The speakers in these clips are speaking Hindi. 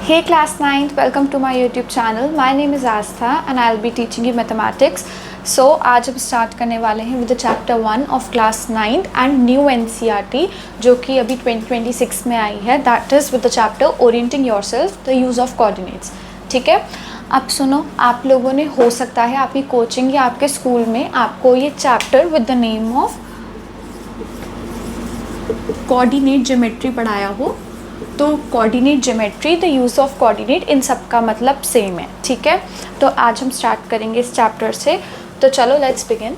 Hey class 9th, welcome to my YouTube channel. My name is Astha and I'll be teaching you mathematics. So आज हम स्टार्ट करने वाले हैं with the chapter 1 of class 9th and new NCERT जो कि अभी 2026 में आई है. That is with the chapter orienting yourself the use of coordinates. ठीक है, अब सुनो, आप लोगों ने हो सकता है आपकी कोचिंग या आपके स्कूल में आपको ये chapter with the name of coordinate geometry पढ़ाया हो. तो coordinate geometry, the use of coordinate, इन सब का मतलब सेम है. ठीक है, तो आज हम स्टार्ट करेंगे इस चैप्टर से. तो चलो लेट्स बिगिन.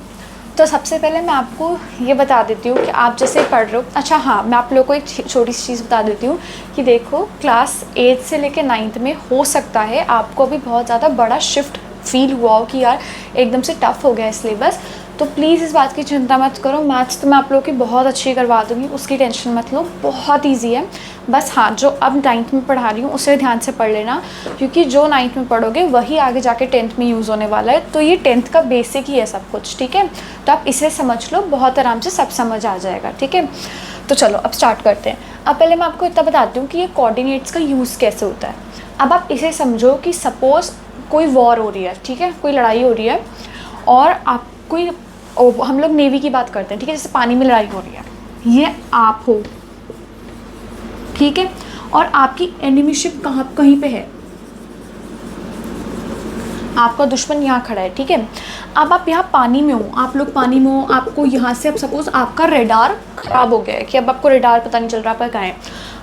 तो सबसे पहले मैं आपको ये बता देती हूँ कि आप जैसे पढ़ रहे हो. अच्छा हाँ, मैं आप लोगों को एक छोटी सी चीज़ बता देती हूँ कि देखो क्लास 8 से लेकर 9th में हो सकता है आपको भी बहुत ज़्यादा बड़ा शिफ्ट फील हुआ हो कि यार एकदम से टफ़ हो गया है सिलेबस. तो प्लीज़ इस बात की चिंता मत करो. मैथ्स तो मैं आप लोगों की बहुत अच्छी करवा दूँगी, उसकी टेंशन मत लो, बहुत ईजी है. बस हाँ, जो अब 9th में पढ़ा रही हूँ उसे ध्यान से पढ़ लेना, क्योंकि जो 9th में पढ़ोगे वही आगे जाके 10th में यूज़ होने वाला है. तो ये 10th का बेसिक ही है सब कुछ. ठीक है, तो आप इसे समझ लो, बहुत आराम से सब समझ आ जाएगा. ठीक है, तो चलो अब स्टार्ट करते हैं. अब पहले मैं आपको इतना बताती हूँ कि ये कोऑर्डिनेट्स का यूज़ कैसे होता है. अब आप इसे समझो कि सपोज़ कोई वॉर हो रही है, ठीक है, कोई लड़ाई हो रही है, और आप कोई हम लोग नेवी की बात करते हैं, ठीक है, जैसे पानी में लड़ाई हो रही है, ये आप हो, ठीक है, और आपकी एनिमी शिप कहीं पे है, आपका दुश्मन यहाँ खड़ा है. ठीक है, अब आप यहाँ पानी में हो, आप लोग पानी में हो, आपको यहाँ से अब सपोज आपका रेडार ख़राब हो गया है कि अब आपको रेडार पता नहीं चल रहा पर कहाँ है.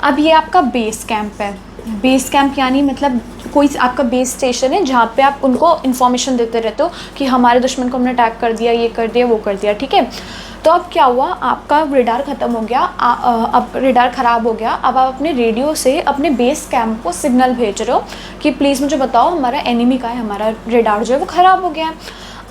अब ये आपका बेस कैंप है. बेस कैंप यानी मतलब कोई आपका बेस स्टेशन है जहाँ पे आप उनको इन्फॉर्मेशन देते रहते हो कि हमारे दुश्मन को हमने अटैक कर दिया, ये कर दिया, वो कर दिया. ठीक है, तो अब क्या हुआ, आपका रेडार ख़त्म हो गया, अब रेडार ख़राब हो गया. अब आप अपने रेडियो से अपने बेस कैंप को सिग्नल भेज रहे हो कि प्लीज़ मुझे बताओ हमारा एनिमी का है, हमारा रेडार जो है वो ख़राब हो गया है.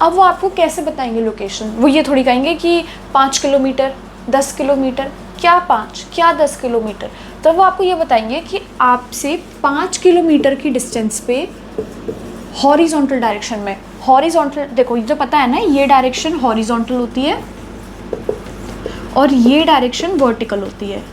अब वो आपको कैसे बताएंगे लोकेशन? वो ये थोड़ी कहेंगे कि 5 किलोमीटर, 10 किलोमीटर, क्या 5 क्या 10 किलोमीटर. तो वो आपको ये बताएंगे कि आपसे 5 किलोमीटर की डिस्टेंस पे हॉरिजॉन्टल डायरेक्शन में, हॉरिजॉन्टल देखो, ये तो पता है ना, ये डायरेक्शन हॉरिजॉन्टल होती है और ये डायरेक्शन वर्टिकल होती है.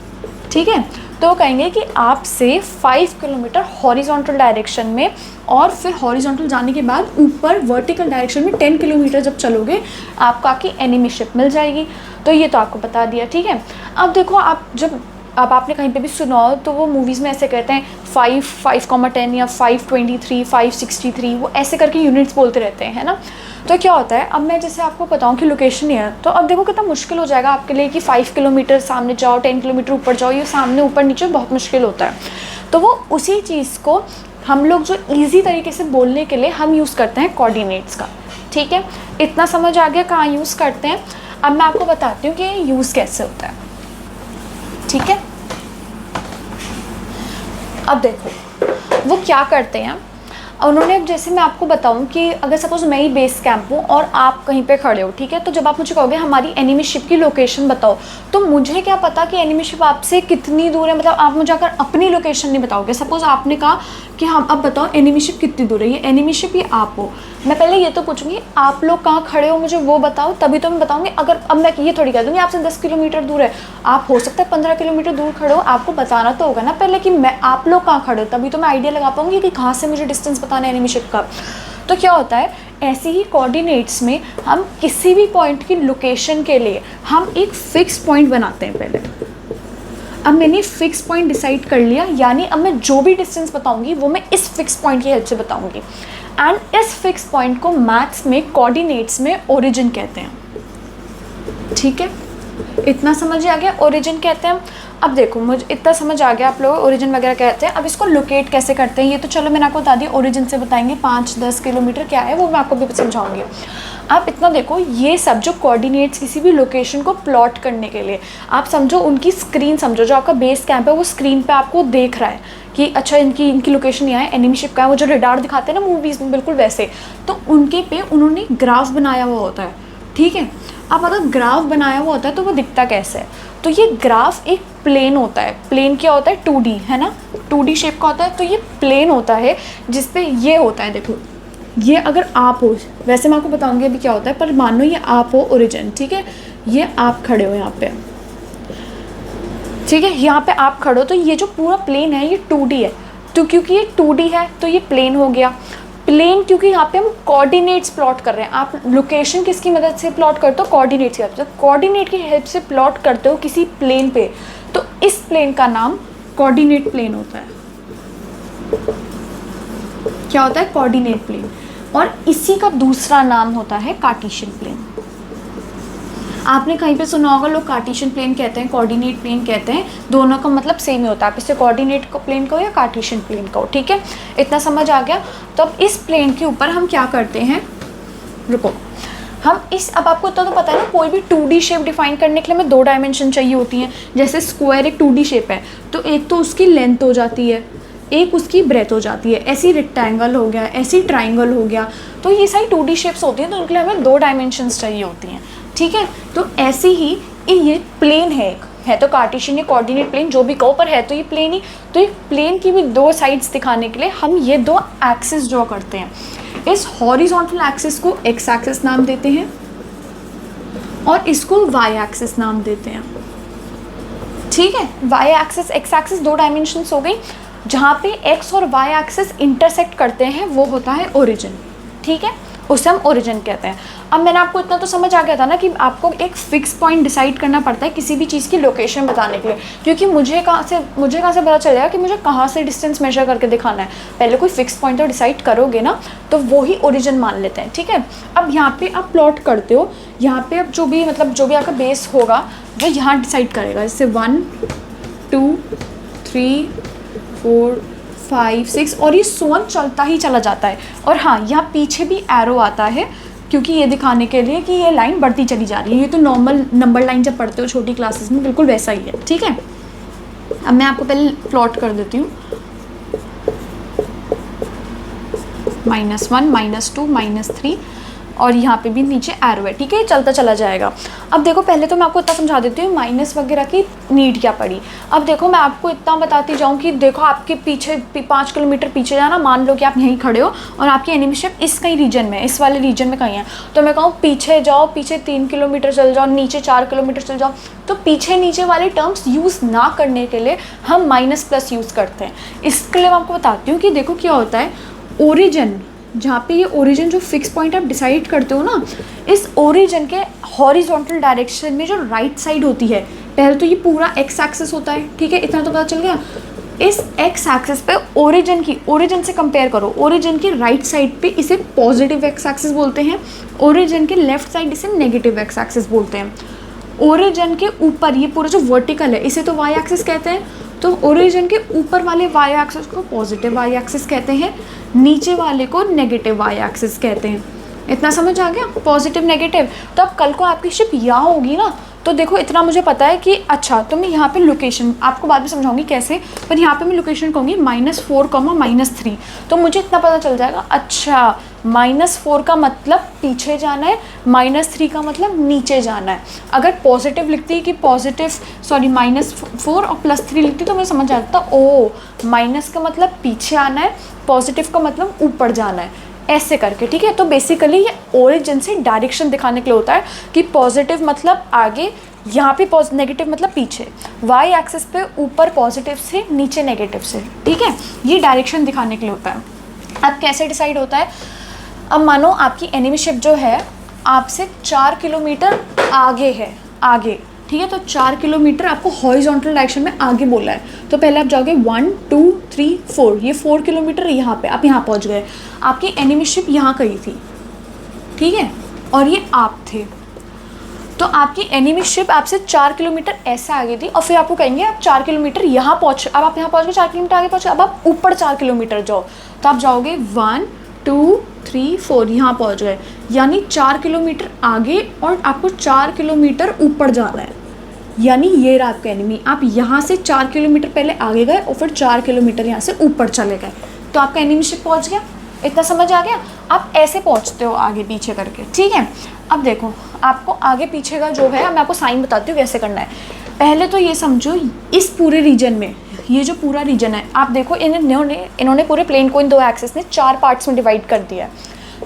ठीक है, तो कहेंगे कि आपसे 5 किलोमीटर हॉरिजॉन्टल डायरेक्शन में, और फिर हॉरिजॉन्टल जाने के बाद ऊपर वर्टिकल डायरेक्शन में 10 किलोमीटर जब चलोगे आपको आपकी एनिमी शिप मिल जाएगी. तो ये तो आपको बता दिया. ठीक है, अब देखो, अब आपने कहीं पे भी सुना हो तो वो मूवीज़ में ऐसे कहते हैं 5,10 या 523, 563, वो ऐसे करके यूनिट्स बोलते रहते हैं, है ना. तो क्या होता है, अब मैं जैसे आपको बताऊं कि लोकेशन ही है, तो अब देखो कितना मुश्किल हो जाएगा आपके लिए कि 5 किलोमीटर सामने जाओ, 10 किलोमीटर ऊपर जाओ, ये सामने ऊपर नीचे बहुत मुश्किल होता है. तो वो उसी चीज़ को हम लोग जो ईजी तरीके से बोलने के लिए हम यूज़ करते हैं कोऑर्डिनेट्स का. ठीक है, इतना समझ आ गया कहाँ यूज़ करते हैं. अब मैं आपको बताती हूँ कि ये यूज़ कैसे होता है. ठीक है, अब देखो वो क्या करते हैं. उन्होंने, जैसे मैं आपको बताऊं कि अगर सपोज मैं ही बेस कैंप हूँ और आप कहीं पे खड़े हो, ठीक है, तो जब आप मुझे कहोगे हमारी एनिमी शिप की लोकेशन बताओ, तो मुझे क्या पता कि एनिमी शिप आपसे कितनी दूर है. मतलब आप मुझे अगर अपनी लोकेशन नहीं बताओगे, सपोज आपने कहा कि हम अब बताओ एनिमी शिप कितनी दूर है, ये एनिमी शिप ये आप हो, मैं पहले ये तो पूछूंगी आप लोग कहाँ खड़े हो, मुझे वो बताओ, तभी तो मैं बताऊंगी. अगर अब मैं ये थोड़ी कह दूँगी आपसे 10 किलोमीटर दूर है, आप हो सकता है 15 किलोमीटर दूर खड़े हो, आपको बताना तो होगा ना पहले कि मैं आप लोग कहाँ खड़े हो, तभी तो मैं आइडिया लगा पाऊंगी कि कहाँ से मुझे डिस्टेंस बताना है एनिमी शिप का. तो क्या होता है, ऐसे ही कोऑर्डिनेट्स में हम किसी भी पॉइंट की लोकेशन के लिए हम एक फिक्स पॉइंट बनाते हैं पहले. अब मैंने फिक्स पॉइंट डिसाइड कर लिया, यानी अब मैं जो भी डिस्टेंस बताऊंगी वो मैं इस फिक्स पॉइंट की हेल्प से बताऊंगी. एंड इस फिक्स पॉइंट को मैथ्स में कोऑर्डिनेट्स में ओरिजिन कहते हैं. ठीक है, इतना समझ आ गया, ओरिजिन कहते हैं. अब देखो, मुझे इतना समझ आ गया आप लोग ओरिजिन वगैरह कहते हैं. अब इसको लोकेट कैसे करते हैं ये तो चलो मैंने आपको बता दिया, ओरिजिन से बताएंगे 5-10 किलोमीटर क्या है वो मैं आपको भी समझाऊंगी. आप इतना देखो, ये सब जो कोऑर्डिनेट्स किसी भी लोकेशन को प्लॉट करने के लिए, आप समझो उनकी स्क्रीन समझो, जो आपका बेस कैंप है वो स्क्रीन पे आपको देख रहा है कि अच्छा इनकी लोकेशन यहाँ है, एनिमी शिप का है, वो जो रेडार दिखाते हैं ना मूवीज़ में बिल्कुल वैसे, तो उनके पे उन्होंने ग्राफ बनाया हुआ होता है. ठीक है, अब अगर ग्राफ बनाया हुआ होता है तो वो दिखता कैसे है, तो ये ग्राफ एक प्लेन होता है. प्लेन क्या होता है, 2D है ना, 2D शेप का होता है. तो ये प्लेन होता है जिसपे ये होता है, देखो ये अगर आप हो, वैसे मैं आपको बताऊंगी अभी क्या होता है, पर मान लो ये आप हो ओरिजिन. ठीक है, ये आप खड़े हो यहाँ पे, ठीक है, यहाँ पे आप खड़े हो, तो ये जो पूरा प्लेन है ये 2D है. तो क्योंकि ये 2D है तो ये प्लेन हो गया। प्लेन क्योंकि यहाँ पे हम कोऑर्डिनेट्स प्लॉट कर रहे हैं। आप लोकेशन किसकी मदद से प्लॉट करते हो? कोऑर्डिनेट्स की हेल्प से। कोऑर्डिनेट की हेल्प से प्लॉट करते हो किसी प्लेन पे, तो इस प्लेन का नाम कोऑर्डिनेट प्लेन होता है। क्या होता है? Coordinate plane. और इसी का दूसरा नाम होता है कार्टेशियन प्लेन। आपने कहीं पे सुना होगा लोग कार्टेशियन प्लेन कहते हैं, कोऑर्डिनेट प्लेन कहते हैं, दोनों का मतलब सेम ही होता है। आप इसे कोऑर्डिनेट प्लेन कहो या कार्टेशियन प्लेन कहो, ठीक है, इतना समझ आ गया। तो अब इस प्लेन के ऊपर हम क्या करते हैं, रुको, हम इस, अब आपको इतना तो पता है ना, कोई भी 2D शेप डिफाइन करने के लिए हमें 2 डायमेंशन चाहिए होती हैं। जैसे स्क्वायर एक 2D शेप है तो एक तो उसकी लेंथ हो जाती है, एक उसकी ब्रेथ हो जाती है। ऐसी रेक्टेंगल हो गया, ऐसी ट्राइंगल हो गया, तो ये सारी 2D शेप्स होती हैं, तो उनके लिए हमें 2 डायमेंशंस चाहिए होती हैं, ठीक है। तो ऐसे ही ये प्लेन है तो कार्टेशियन या कोऑर्डिनेट प्लेन जो भी कहो, पर है तो ये प्लेन ही। तो ये प्लेन की भी 2 साइड्स दिखाने के लिए हम ये 2 एक्सिस ड्रॉ करते हैं। इस हॉरिजॉन्टल एक्सिस को एक्स एक्सिस नाम देते हैं और इसको वाई एक्सिस नाम देते हैं, ठीक है। Y axis, X axis 2 dimensions हो गई। जहाँ पे एक्स और वाई एक्सिस इंटरसेक्ट करते हैं वो होता है ओरिजिन, ठीक है, उसे हम ओरिजिन कहते हैं। अब मैंने आपको इतना तो समझ आ गया था ना कि आपको एक फिक्स पॉइंट डिसाइड करना पड़ता है किसी भी चीज़ की लोकेशन बताने के लिए, क्योंकि मुझे कहाँ से पता चलेगा कि मुझे कहाँ से डिस्टेंस मेजर करके दिखाना है। पहले कोई फिक्स पॉइंट तो डिसाइड करोगे ना, तो वो ही ओरिजिन मान लेते हैं, ठीक है। अब यहाँ पे आप प्लॉट करते हो, यहाँ पे अब जो भी आपका बेस होगा वो यहाँ डिसाइड करेगा। जैसे 1 2 3 4 5 6 और ये सोन चलता ही चला जाता है। और हाँ, यहाँ पीछे भी एरो आता है क्योंकि ये दिखाने के लिए कि ये लाइन बढ़ती चली जा रही है। ये तो नॉर्मल नंबर लाइन जब पढ़ते हो छोटी क्लासेस में बिल्कुल वैसा ही है, ठीक है। अब मैं आपको पहले प्लॉट कर देती हूँ। -1 -2 -3 और यहाँ पे भी नीचे एरो है, ठीक है, चलता चला जाएगा। अब देखो, पहले तो मैं आपको इतना समझा देती हूँ माइनस वगैरह की नीड क्या पड़ी। अब देखो, मैं आपको इतना बताती जाऊँ कि देखो आपके पीछे 5 किलोमीटर पीछे जाना, मान लो कि आप यहीं खड़े हो और आपकी एनिमी शिप इस कहीं रीजन में, इस वाले रीजन में कहीं है, तो मैं कहूँ पीछे जाओ, पीछे 3 किलोमीटर चल जाओ, नीचे 4 किलोमीटर चल जाओ, तो पीछे नीचे वाले टर्म्स यूज़ ना करने के लिए हम माइनस+ यूज़ करते हैं। इसके लिए मैं आपको बताती हूँ कि देखो क्या होता है, ओरिजिन, जहाँ पे ये ओरिजिन जो फिक्स पॉइंट आप डिसाइड करते हो ना, इस ओरिजिन के हॉरिजॉन्टल डायरेक्शन में जो राइट साइड होती है, पहले तो ये पूरा एक्स एक्सिस होता है, ठीक है, इतना तो पता चल गया। इस एक्स एक्सिस पे ओरिजिन से कंपेयर करो, ओरिजिन के राइट साइड पे इसे पॉजिटिव एक्स एक्सिस बोलते हैं, ओरिजिन के लेफ्ट साइड इसे नेगेटिव एक्स एक्सिस बोलते हैं। ओरिजिन के ऊपर ये पूरा जो वर्टिकल है इसे तो वाई एक्सिस कहते हैं, तो ओरिजिन के ऊपर वाले वाई एक्सिस को पॉजिटिव वाई एक्सिस कहते हैं, नीचे वाले को नेगेटिव वाई एक्सिस कहते हैं। इतना समझ आ गया, पॉजिटिव नेगेटिव। तो अब कल को आपकी शिप यहाँ होगी ना, तो देखो इतना मुझे पता है कि अच्छा, तो मैं यहाँ पे लोकेशन आपको बाद में समझाऊंगी कैसे, पर यहाँ पे मैं लोकेशन कहूँगी -4, -3, तो मुझे इतना पता चल जाएगा, अच्छा -4 का मतलब पीछे जाना है, -3 का मतलब नीचे जाना है। अगर पॉजिटिव लिखती कि -4 और +3 लिखती तो मुझे समझ आता, ओ माइनस का मतलब पीछे आना है, पॉजिटिव का मतलब ऊपर जाना है, ऐसे करके, ठीक है। तो बेसिकली ये ओरिजिन से डायरेक्शन दिखाने के लिए होता है कि पॉजिटिव मतलब आगे, यहाँ पे नेगेटिव मतलब पीछे, वाई एक्सिस पे ऊपर पॉजिटिव से, नीचे नेगेटिव से, ठीक है, ये डायरेक्शन दिखाने के लिए होता है। अब कैसे डिसाइड होता है, अब मानो आपकी एनिमी शिप जो है आपसे 4 किलोमीटर आगे है, आगे, ठीक है, तो 4 किलोमीटर आपको हॉरिजॉन्टल डायरेक्शन में आगे बोला है, तो पहले आप जाओगे 1 2 3 4, ये 4 किलोमीटर यहाँ पे, आप यहाँ पहुँच गए, आपकी एनिमी शिप यहाँ कहीं थी, ठीक है, और ये आप थे, तो आपकी एनिमी शिप आपसे 4 किलोमीटर ऐसे आगे थी, और फिर आपको कहेंगे आप 4 किलोमीटर यहाँ पहुँच, अब आप यहाँ पहुँच गए, 4 किलोमीटर आगे पहुँचे, अब आप ऊपर 4 किलोमीटर जाओ, तो आप जाओगे 1 2 3 4, यहाँ पहुँच गए, यानी 4 किलोमीटर आगे और आपको 4 किलोमीटर ऊपर जाना है, यानी ये रहा आपका एनिमी। आप यहाँ से 4 किलोमीटर पहले आगे गए और फिर 4 किलोमीटर यहाँ से ऊपर चले गए, तो आपका एनिमी शिप पहुँच गया। इतना समझ आ गया, आप ऐसे पहुँचते हो आगे पीछे करके, ठीक है। अब देखो, आपको आगे पीछे का जो है, मैं आपको साइन बताती हूँ कैसे करना है। पहले तो ये समझो, इस पूरे रीजन में, ये जो पूरा रीजन है, आप देखो इन्होंने पूरे प्लेन को इन 2 एक्सिस ने 4 पार्ट्स में डिवाइड कर दिया है।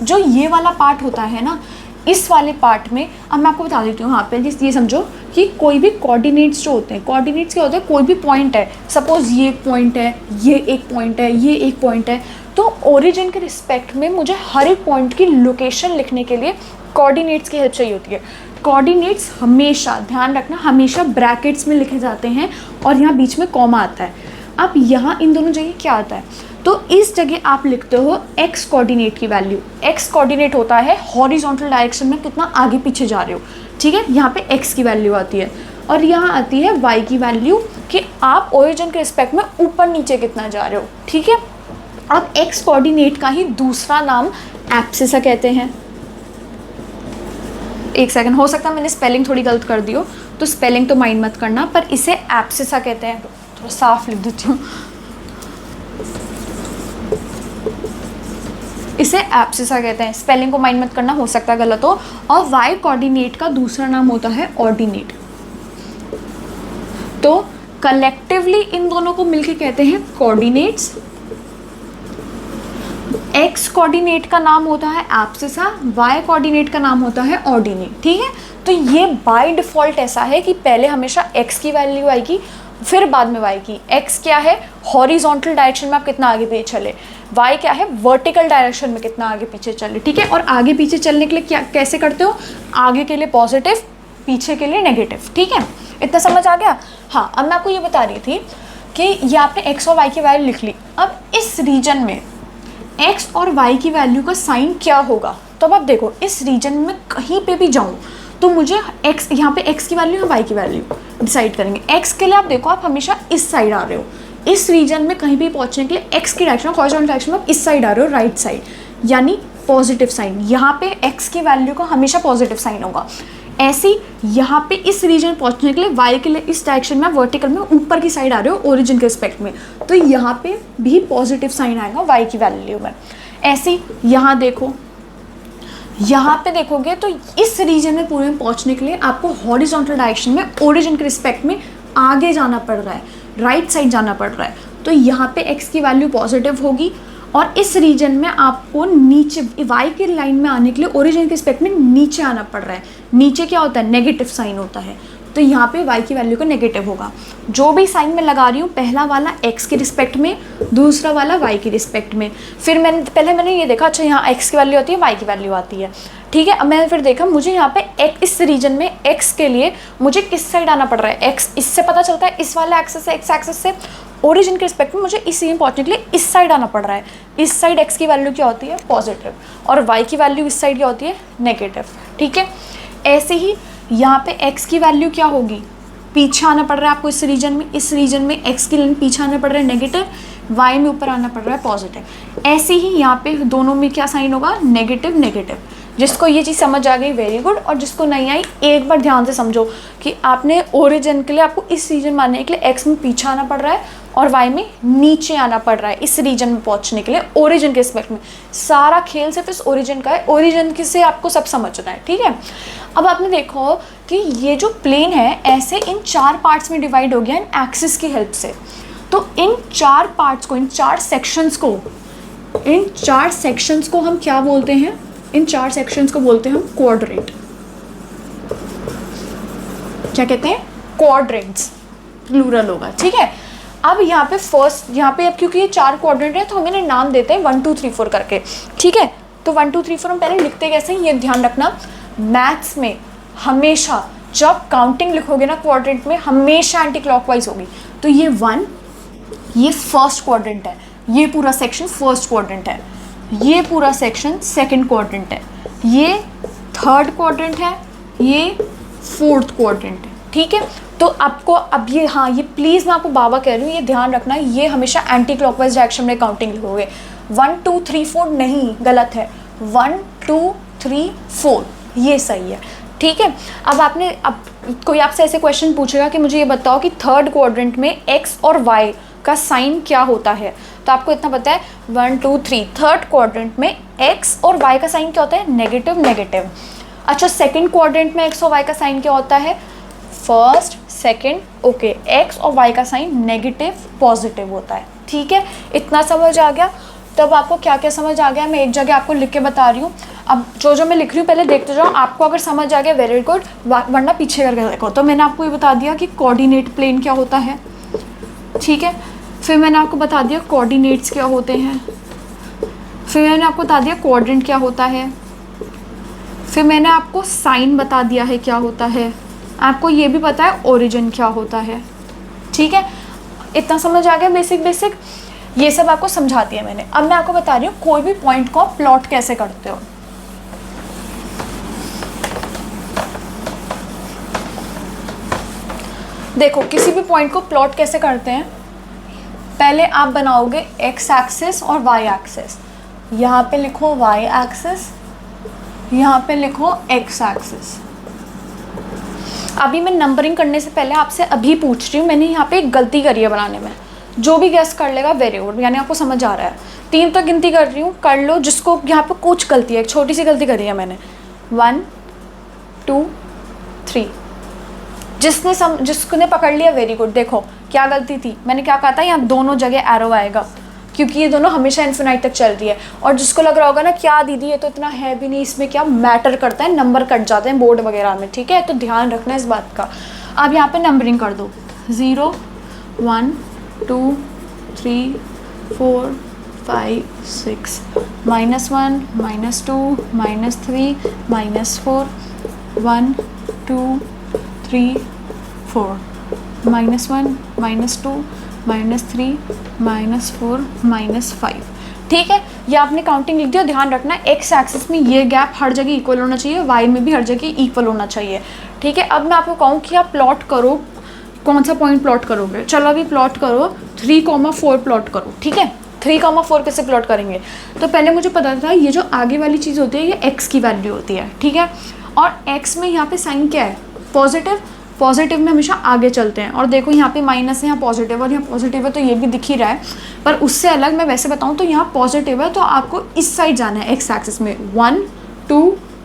जो ये वाला पार्ट होता है ना, इस वाले पार्ट में, अब मैं आपको बता देती हूँ, यहाँ पे ये समझो कि कोई भी कोऑर्डिनेट्स जो होते हैं, कोऑर्डिनेट्स क्या होता है, कोई भी पॉइंट है, सपोज ये एक पॉइंट है, ये एक पॉइंट है, ये एक पॉइंट है, तो ओरिजिन के रिस्पेक्ट में मुझे हर एक पॉइंट की लोकेशन लिखने के लिए कोऑर्डिनेट्स की हेल्प चाहिए होती है। कोऑर्डिनेट्स हमेशा, ध्यान रखना, हमेशा ब्रैकेट्स में लिखे जाते हैं और यहाँ बीच में कॉमा आता है। अब यहाँ इन दोनों जगह क्या आता है, तो इस जगह आप लिखते हो एक्स कोऑर्डिनेट की वैल्यू। एक्स कोऑर्डिनेट होता है हॉरिजॉन्टल डायरेक्शन में कितना आगे पीछे जा रहे हो, ठीक है, यहाँ पे एक्स की वैल्यू आती है, और यहाँ आती है वाई की वैल्यू कि आप ओरिजिन के रिस्पेक्ट में ऊपर नीचे कितना जा रहे हो, ठीक है। अब एक्स कोऑर्डिनेट का ही दूसरा नाम एब्सिसा कहते हैं। एक सेकंड, हो सकता है मैंने स्पेलिंग थोड़ी गलत कर दी हो, तो स्पेलिंग तो माइंड मत करना, पर इसे एब्सिसा कहते हैं। थोड़ा साफ लिख देती हूँ, इसे एब्सिसा कहते हैं, स्पेलिंग को माइंड मत करना, हो सकता है गलत हो। और वाई कोऑर्डिनेट का दूसरा नाम होता है ऑर्डिनेट। तो कलेक्टिवली इन दोनों को मिलके कहते हैं कोऑर्डिनेट्स। एक्स कोऑर्डिनेट का नाम होता है एब्सिसा, वाई कोऑर्डिनेट का नाम होता है ऑर्डिनेट, ठीक है। तो ये बाय डिफ़ॉल्ट ऐसा है कि पहले हमेशा एक्स की वैल्यू आएगी, फिर बाद में वाई की। एक्स क्या है, हॉरिजॉन्टल डायरेक्शन में आप कितना आगे पीछे चले, वाई क्या है, वर्टिकल डायरेक्शन में कितना आगे पीछे चले, ठीक है। और आगे पीछे चलने के लिए क्या कैसे करते हो, आगे के लिए पॉजिटिव, पीछे के लिए नेगेटिव, ठीक है। इतना समझ आ गया। हाँ, अब मैं आपको ये बता रही थी कि ये आपने एक्स और वाई की वैल्यू लिख ली। अब इस रीजन में एक्स और वाई की वैल्यू का साइन क्या होगा, तो अब आप देखो, इस रीजन में कहीं पे भी जाऊँ तो मुझे एक्स, यहाँ पे एक्स की वैल्यू या वाई की वैल्यू डिसाइड करेंगे। एक्स के लिए आप देखो, आप हमेशा इस साइड आ रहे हो, इस रीजन में कहीं भी पहुँचने के लिए एक्स की डायरेक्शन, हॉरिजॉन्टल डायरेक्शन में आप इस साइड आ रहे हो, राइट साइड, यानी पॉजिटिव साइन। यहाँ पे एक्स की वैल्यू का हमेशा पॉजिटिव साइन होगा। ऐसे ही यहाँ पे इस रीजन पहुँचने के लिए वाई के लिए इस डायरेक्शन में वर्टिकल में ऊपर की साइड आ रहे हो ओरिजिन के रिस्पेक्ट में, तो यहाँ पे भी पॉजिटिव साइन आएगा वाई की वैल्यू में। ऐसे ही यहाँ देखो, यहाँ पे देखोगे तो इस रीजन में पूरे में पहुँचने के लिए आपको हॉरिजॉन्टल डायरेक्शन में ओरिजिन के रिस्पेक्ट में आगे जाना पड़ रहा है, राइट साइड जाना पड़ रहा है, तो यहाँ पे एक्स की वैल्यू पॉजिटिव होगी। और इस रीजन में आपको नीचे वाई के लाइन में आने के लिए ओरिजिन के रिस्पेक्ट में नीचे आना पड़ रहा है। नीचे क्या होता है, नेगेटिव साइन होता है, तो यहाँ पे वाई की वैल्यू का नेगेटिव होगा। जो भी साइन मैं लगा रही हूँ, पहला वाला एक्स के रिस्पेक्ट में, दूसरा वाला वाई के रिस्पेक्ट में। फिर मैंने ये देखा, अच्छा यहाँ एक्स की वैल्यू आती है, वाई की वैल्यू आती है, ठीक है। अब मैंने फिर देखा, मुझे यहाँ पे इस रीजन में एक्स के लिए मुझे किस साइड आना पड़ रहा है, एक्स इससे पता चलता है, इस वाले एक्सेस से, एक्स एक्सेस से ओरिजिन के रिस्पेक्ट में मुझे इस रीजन पहुँचने के लिए इस साइड आना पड़ रहा है। इस साइड एक्स की वैल्यू क्या होती है, पॉजिटिव, और वाई की वैल्यू इस साइड क्या होती है, नेगेटिव, ठीक है। ऐसे ही यहाँ पे एक्स की वैल्यू क्या होगी, पीछे आना पड़ रहा है आपको इस रीजन में एक्स की लाइन पीछे आना पड़ रहा है नेगेटिव, वाई में ऊपर आना पड़ रहा है पॉजिटिव। ऐसे ही यहाँ पे दोनों में क्या साइन होगा, नेगेटिव नेगेटिव। जिसको ये चीज़ समझ आ गई वेरी गुड, और जिसको नहीं आई एक बार ध्यान से समझो कि आपने ओरिजिन के लिए आपको इस रीजन में आने के लिए एक्स में पीछे आना पड़ रहा है और वाई में नीचे आना पड़ रहा है इस रीजन में पहुंचने के लिए ओरिजिन के रिस्पेक्ट में। सारा खेल सिर्फ इस ओरिजिन का है, ओरिजिन के से आपको सब समझना है, ठीक है। अब आपने देखो कि ये जो प्लेन है ऐसे इन 4 पार्ट्स में डिवाइड हो गया इन एक्सिस की हेल्प से। तो इन 4 पार्ट्स को, इन 4 सेक्शंस को हम क्या बोलते हैं, इन 4 सेक्शंस को बोलते हैं हम क्वाड्रेंट। क्या कहते हैं, क्वाड्रेंट्स, प्लूरल होगा, ठीक है। अब यहाँ पे फर्स्ट, यहाँ पे अब क्योंकि ये 4 क्वाड्रेंट है तो हम इन्हें नाम देते हैं 1 2 3 4 करके, ठीक है। तो 1 2 3 4 हम पहले लिखते कैसे हैं, ये ध्यान रखना। मैथ्स में हमेशा जब काउंटिंग लिखोगे ना क्वाड्रेंट में, हमेशा एंटी क्लॉकवाइज होगी। तो ये 1, ये फर्स्ट क्वाड्रेंट है, ये पूरा सेक्शन फर्स्ट क्वाड्रेंट है, ये पूरा सेक्शन सेकंड क्वाड्रेंट है, ये थर्ड क्वाड्रेंट है, ये फोर्थ क्वाड्रेंट है, ठीक है। तो आपको अब ये, हाँ ये प्लीज़ मैं आपको बाबा कह रही हूँ, ये ध्यान रखना, ये हमेशा एंटी क्लॉकवाइज डायरेक्शन में काउंटिंग लिखोगे। 1 2 3 4 नहीं, गलत है, 1 2 3 4 ये सही है, ठीक है। अब कोई आपसे ऐसे क्वेश्चन पूछेगा कि मुझे ये बताओ कि थर्ड क्वाड्रेंट में एक्स और वाई का साइन क्या होता है, तो आपको इतना पता है 1 2 3, थर्ड क्वाड्रेंट में एक्स और वाई का साइन क्या होता है, नेगेटिव नेगेटिव। अच्छा, सेकंड क्वाड्रेंट में एक्स और वाई का साइन क्या होता है, फर्स्ट सेकंड, ओके, एक्स और वाई का साइन नेगेटिव पॉजिटिव होता है, ठीक है। इतना समझ आ गया। तब आपको क्या क्या समझ आ गया, मैं एक जगह आपको लिख के बता रही हूँ। अब जो मैं लिख रही हूँ पहले देखते जाओ, आपको अगर समझ आ गया वेरी गुड, वरना पीछे करके देखो। तो मैंने आपको ये बता दिया कि कोऑर्डिनेट प्लेन क्या होता है, ठीक है। फिर मैंने आपको बता दिया कोऑर्डिनेट्स क्या होते हैं, फिर मैंने आपको बता दिया क्वाड्रेंट क्या होता है, फिर मैंने आपको साइन बता दिया है क्या होता है, आपको ये भी पता है ओरिजिन क्या होता है, ठीक है। इतना समझ आ गया बेसिक बेसिक, ये सब आपको समझा दिया मैंने। अब मैं आपको बता रही हूँ कोई भी पॉइंट को प्लॉट कैसे करते हो। देखो किसी भी पॉइंट को प्लॉट कैसे करते हैं, पहले आप बनाओगे एक्स एक्सिस और वाई एक्सिस। यहाँ पे लिखो वाई एक्सिस, यहाँ पे लिखो एक्स एक्सिस। अभी मैं नंबरिंग करने से पहले आपसे अभी पूछ रही हूँ, मैंने यहाँ पे एक गलती करी है बनाने में, जो भी गेस कर लेगा वेरी गुड, यानी आपको समझ आ रहा है। 3 तक गिनती कर रही हूँ, कर लो। जिसको यहाँ पे कुछ गलती है, एक छोटी सी गलती करी है मैंने, 1 2 3, जिसने पकड़ लिया वेरी गुड। देखो क्या गलती थी, मैंने क्या कहा था, यहाँ दोनों जगह एरो आएगा, क्योंकि ये दोनों हमेशा इन्फिनाइट तक चल रही है। और जिसको लग रहा होगा ना क्या दीदी ये तो इतना है भी नहीं, इसमें क्या मैटर करता है, नंबर कट जाते हैं बोर्ड वगैरह में, ठीक है, तो ध्यान रखना इस बात का। अब यहाँ पे नंबरिंग कर दो, 0 1 2 3 4 5 6, -1 -2 -3 -4, 1 2 3 4, -1 -2 -3 -4 -5, ठीक है। ये आपने काउंटिंग लिख दिया। ध्यान रखना एक्स एक्सिस में ये गैप हर जगह इक्वल होना चाहिए, वाई में भी हर जगह इक्वल होना चाहिए, ठीक है। अब मैं आपको कहूँ कि आप प्लॉट करो, कौन सा पॉइंट प्लॉट करोगे। चलो अभी प्लॉट करो 3,4 प्लॉट करो, ठीक है। 3,4 कैसे प्लॉट करेंगे, तो पहले मुझे पता था ये जो आगे वाली चीज़ होती है ये एक्स की वैल्यू होती है, ठीक है। और एक्स में यहाँ पे साइन क्या है, पॉजिटिव, पॉजिटिव में हमेशा आगे चलते हैं। और देखो यहाँ पे माइनस है, यहाँ पॉजिटिव, और यहाँ पॉजिटिव है तो ये भी दिख ही रहा है, पर उससे अलग मैं वैसे बताऊँ तो यहाँ पॉजिटिव है तो आपको इस साइड जाना है एक्स एक्सिस में, 1 2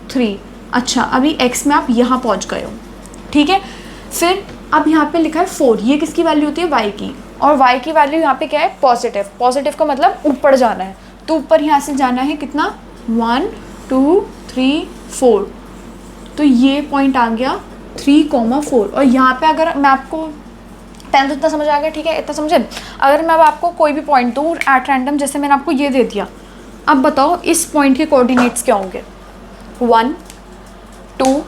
3। अच्छा अभी एक्स में आप यहाँ पहुँच गए हो, ठीक है। फिर अब यहाँ पे लिखा है 4, ये किसकी वैल्यू होती है, वाई की, और वाई की वैल्यू यहाँ पे क्या है, पॉजिटिव। पॉजिटिव का मतलब ऊपर जाना है, तो ऊपर यहाँ से जाना है कितना, 1 2 3 4, तो ये पॉइंट आ गया 3,4। और यहाँ पे अगर मैं आपको, पहले तो इतना समझ आ गया, ठीक है, इतना समझे। अगर मैं अब आपको कोई भी पॉइंट दूँ एट रैंडम, जैसे मैंने आपको ये दे दिया, अब बताओ इस पॉइंट के कोऑर्डिनेट्स क्या होंगे, 1 2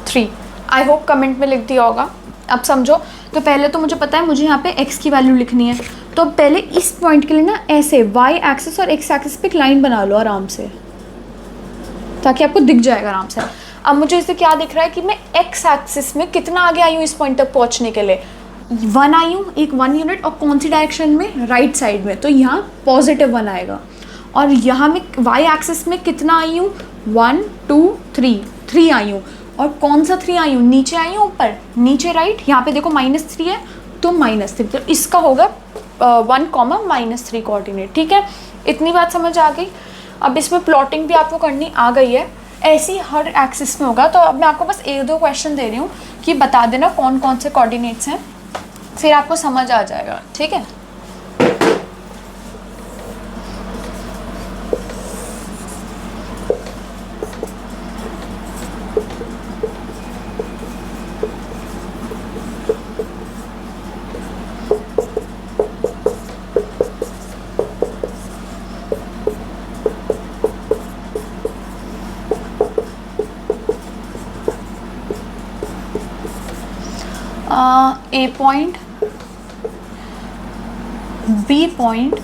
3। आई होप कमेंट में लिख दिया होगा। अब समझो, तो पहले तो मुझे पता है मुझे यहाँ पे x की वैल्यू लिखनी है, तो पहले इस पॉइंट के लिए ना ऐसे y एक्सिस और x एक्सिस पे एक लाइन बना लो आराम से, ताकि आपको दिख जाएगा आराम से। अब मुझे इससे क्या दिख रहा है कि मैं x एक्सिस में कितना आगे आई हूँ इस पॉइंट तक पहुँचने के लिए, 1 आई हूँ, एक 1 यूनिट, और कौन सी डायरेक्शन में, राइट साइड में, तो यहाँ पॉजिटिव 1 आएगा। और यहाँ में y एक्सिस में कितना आई हूँ, 1 2 3 आई हूँ, और कौन सा 3 आई हूँ, नीचे आई हूँ, ऊपर, नीचे राइट। यहाँ पे देखो -3 है तो -3, तो इसका होगा 1, -3 कोऑर्डिनेट, ठीक है। इतनी बात समझ आ गई। अब इसमें प्लॉटिंग भी आपको करनी आ गई है, ऐसी हर एक्सिस में होगा। तो अब मैं आपको बस 1-2 क्वेश्चन दे रही हूँ कि बता देना कौन कौन से कोऑर्डिनेट्स हैं, फिर आपको समझ आ जाएगा, ठीक है। A point, B point,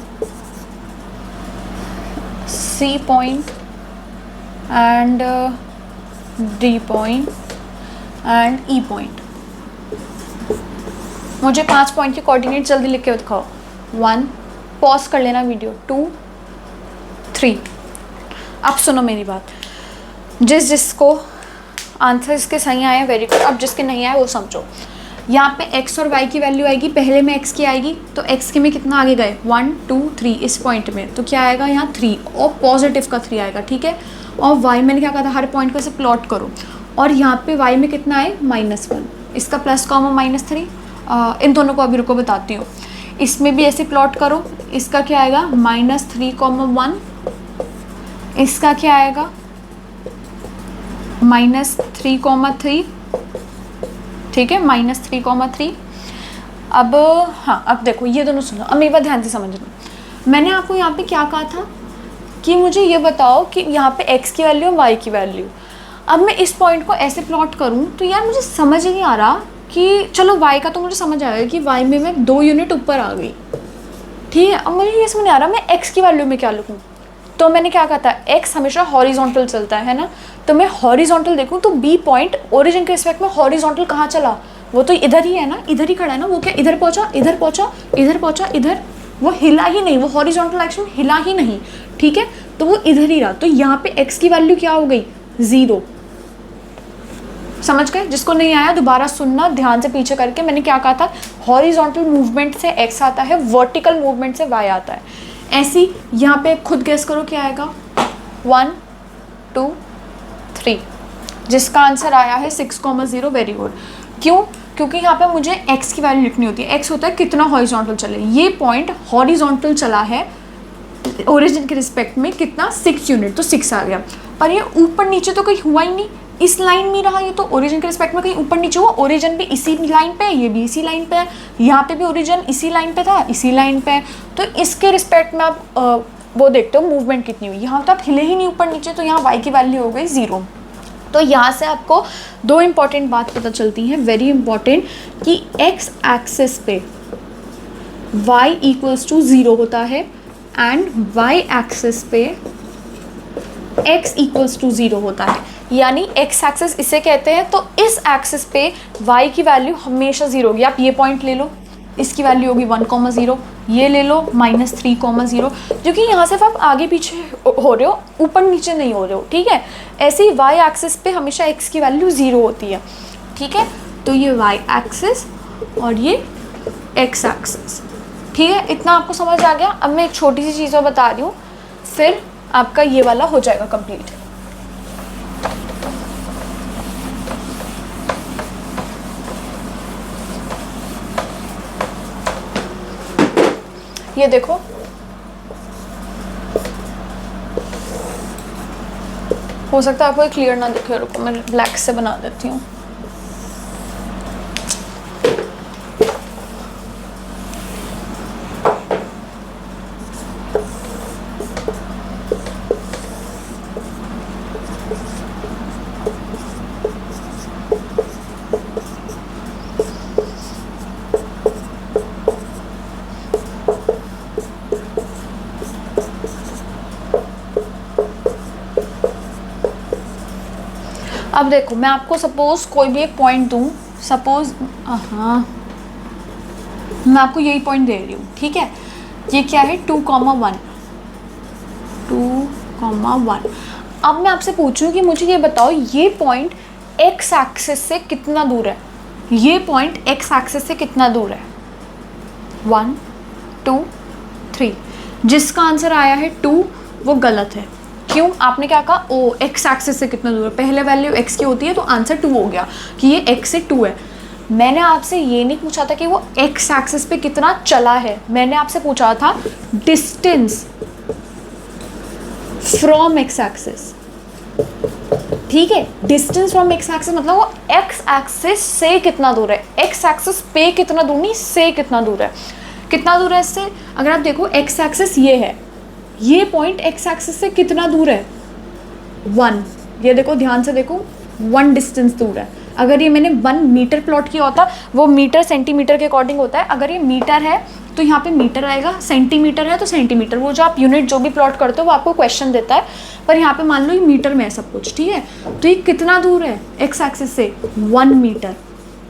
C point and D point and E point। मुझे 5 पॉइंट के कोऑर्डिनेट जल्दी लिख के दिखाओ। 1, पॉज कर लेना वीडियो, 2 3। अब सुनो मेरी बात, जिसको आंसर इसके सही आए वेरी गुड, अब जिसके नहीं आए वो समझो। यहाँ पे x और y की वैल्यू आएगी, पहले में x की आएगी, तो x के में कितना आगे गए, 1 2 3 इस पॉइंट में, तो क्या आएगा यहाँ 3, और पॉजिटिव का 3 आएगा, ठीक है। और y मैंने क्या कहा था, हर पॉइंट को ऐसे प्लॉट करो, और यहाँ पे y में कितना आए, -1, इसका प्लस -3। इन दोनों को अभी रुको बताती हूँ। इसमें भी ऐसे प्लॉट करो, इसका क्या आएगा, -3, 1, इसका क्या आएगा -3,3, ठीक है, -3,3। अब हाँ, अब देखो ये दोनों सुनो, अब मेरी बात ध्यान से समझना। मैंने आपको यहाँ पे क्या कहा था कि मुझे ये बताओ कि यहाँ पे x की वैल्यू और y की वैल्यू। अब मैं इस पॉइंट को ऐसे प्लॉट करूँ तो यार मुझे समझ ही नहीं आ रहा कि चलो y का तो मुझे समझ आएगा कि y में मैं 2 यूनिट ऊपर आ गई, ठीक है। अब मुझे ये समझ नहीं आ रहा मैं x की वैल्यू में क्या लिखूँ। तो मैंने क्या कहा था, x हमेशा हॉरिजॉन्टल चलता है ना, तो मैं हॉरिजॉन्टल देखूँ तो b पॉइंट ओरिजिन के रिस्पेक्ट में हॉरिजॉन्टल कहाँ चला, वो तो इधर ही है ना, इधर ही खड़ा है ना। वो क्या इधर पहुँचा, इधर पहुँचा, इधर पहुँचा, इधर, वो हिला ही नहीं, वो हॉरिजॉन्टल एक्शन हिला ही नहीं, ठीक है। तो वो इधर ही रहा। तो यहाँ पे x की वैल्यू क्या हो गई, 0। समझ गए? जिसको नहीं आया दोबारा सुनना ध्यान से पीछे करके। मैंने क्या कहा था, हॉरिजॉन्टल मूवमेंट से x आता है, वर्टिकल मूवमेंट से y आता है। ऐसी यहाँ पे खुद गेस करो क्या आएगा, 1 2 3, जिसका आंसर आया है 6,0। Very good. क्यों? क्योंकि यहाँ पे मुझे x की वैल्यू लिखनी होती है। x होता है कितना हॉरिजॉन्टल चले, ये पॉइंट हॉरिजॉन्टल चला है ओरिजिन के रिस्पेक्ट में कितना, 6 यूनिट, तो 6 आ गया। पर ये ऊपर नीचे तो कहीं हुआ ही नहीं, इस लाइन में रहा ये, तो ओरिजिन के रिस्पेक्ट में कहीं ऊपर नीचे हुआ। ओरिजिन भी इसी लाइन पे है, ये भी इसी लाइन पे है, यहाँ पे भी ओरिजिन इसी लाइन पे था, इसी लाइन पे है। तो इसके रिस्पेक्ट में आप वो देखते हो मूवमेंट कितनी हुई। यहाँ तो आप हिले ही नहीं ऊपर नीचे, तो यहाँ y की वैल्यू हो गई 0। तो यहाँ से आपको 2 इंपॉर्टेंट बात पता चलती हैं, वेरी इंपॉर्टेंट, कि x एक्सिस पे y = 0 होता है एंड y एक्सिस पे x = 0 होता है। यानी x एक्सिस इसे कहते हैं, तो इस एक्सिस पे y की वैल्यू हमेशा 0 होगी। आप ये पॉइंट ले लो, इसकी वैल्यू होगी 1,0, ये ले लो -3,0, क्योंकि यहाँ सिर्फ आप आगे पीछे हो रहे हो, ऊपर नीचे नहीं हो रहे हो, ठीक है। ऐसे ही y एक्सिस पे हमेशा x की वैल्यू 0 होती है, ठीक है। तो ये y एक्सिस और ये x एक्सिस, ठीक है। इतना आपको समझ आ गया। अब मैं एक छोटी सी चीज़ और बता रही हूँ, फिर आपका ये वाला हो जाएगा कंप्लीट। ये देखो, हो सकता है आपको ये क्लियर ना दिखे, रुको मैं ब्लैक से बना देती हूँ। अब देखो, मैं आपको सपोज कोई भी एक पॉइंट दूँ, सपोज हाँ मैं आपको यही पॉइंट दे रही हूँ, ठीक है। ये क्या है, 2,1, 2,1। अब मैं आपसे पूछूं कि मुझे ये बताओ, ये पॉइंट x एक्सिस से कितना दूर है, ये पॉइंट x एक्सिस से कितना दूर है, 1 2 3। जिसका आंसर आया है 2, वो गलत है। क्यों? आपने क्या कहा, ओ x एक्सिस से कितना दूर है, पहले वैल्यू x की होती है, तो आंसर 2 हो गया कि ये x से 2 है। मैंने आपसे ये नहीं पूछा था कि वो x एक्सिस पे कितना चला है, मैंने आपसे पूछा था डिस्टेंस फ्रॉम x एक्सिस, ठीक है। डिस्टेंस फ्रॉम x एक्सिस मतलब वो x एक्सिस से कितना दूर है, x एक्सिस पे कितना दूर नहीं, से कितना दूर है, कितना दूर है इससे। अगर आप देखो x एक्सिस ये है, ये पॉइंट x एक्सिस से कितना दूर है, 1। ये देखो ध्यान से देखो, 1 डिस्टेंस दूर है। अगर ये मैंने 1 मीटर प्लॉट किया होता, वो मीटर सेंटीमीटर के अकॉर्डिंग होता है। अगर ये मीटर है तो यहाँ पे मीटर आएगा, सेंटीमीटर है तो सेंटीमीटर, वो जो आप यूनिट जो भी प्लॉट करते हो वो आपको क्वेश्चन देता है। पर यहाँ पे मान लो ये मीटर में है सब कुछ, ठीक है। तो ये कितना दूर है x एक्सिस से, 1 मीटर,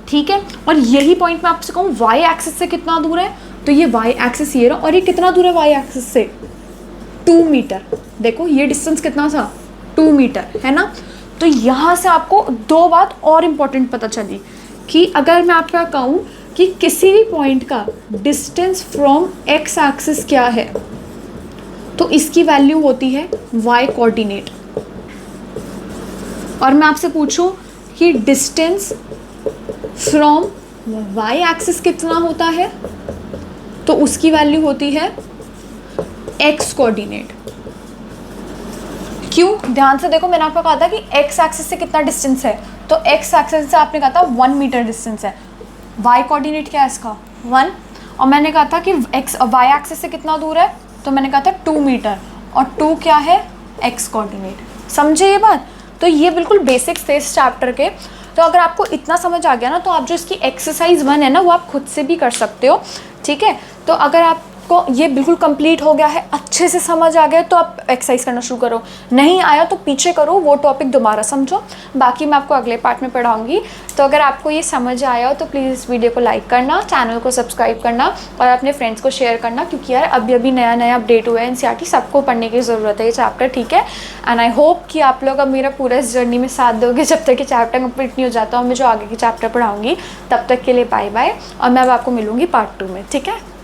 ठीक है। और यही पॉइंट मैं आपसे कहूँ y एक्सिस से कितना दूर है, तो ये y एक्सिस ये रहा, और ये कितना दूर है y एक्सिस से, 2 मीटर। देखो ये डिस्टेंस कितना था, 2 मीटर, है ना। तो यहाँ से आपको 2 बात और इम्पोर्टेंट पता चली कि अगर मैं आपका कहूँ कि किसी भी पॉइंट का डिस्टेंस फ्रॉम x एक्सिस क्या है, तो इसकी वैल्यू होती है y कोऑर्डिनेट। और मैं आपसे पूछूं कि डिस्टेंस फ्रॉम y एक्सिस कितना होता है, तो उसकी वैल्यू होती है x कोऑर्डिनेट। क्यों, ध्यान से देखो, मैंने आपको कहा था कि एक्स एक्सिस से कितना डिस्टेंस है, तो एक्स एक्सिस से आपने कहा था 1 मीटर डिस्टेंस है। वाई कोऑर्डिनेट क्या है इसका 1, और मैंने कहा था कि एक्स वाई एक्सिस से कितना दूर है, तो मैंने कहा था 2 मीटर, और 2 क्या है एक्स कोऑर्डिनेट। समझे ये बात? तो ये बिल्कुल बेसिक्स थे इस चैप्टर के। तो अगर आपको इतना समझ आ गया ना, तो आप जो इसकी एक्सरसाइज 1 है ना, वो आप खुद से भी कर सकते हो, ठीक है। तो अगर आपको ये बिल्कुल कंप्लीट हो गया है, अच्छे से समझ आ गया, तो आप एक्सरसाइज करना शुरू करो। नहीं आया तो पीछे करो, वो टॉपिक दोबारा समझो, बाकी मैं आपको अगले पार्ट में पढ़ाऊँगी। तो अगर आपको ये समझ आया हो तो प्लीज़ इस वीडियो को लाइक करना, चैनल को सब्सक्राइब करना और अपने फ्रेंड्स को शेयर करना, क्योंकि यार अभी अभी नया नया अपडेट हुआ है एनसीईआरटी, सबको पढ़ने की ज़रूरत है ये चैप्टर, ठीक है। एंड आई होप कि आप लोग अब मेरा पूरा इस जर्नी में साथ दोगे जब तक कि चैप्टर कंप्लीट नहीं हो जाता, और मैं जो आगे की चैप्टर पढ़ाऊँगी। तब तक के लिए बाय बाय, और मैं अब आपको मिलूँगी पार्ट 2 में, ठीक है।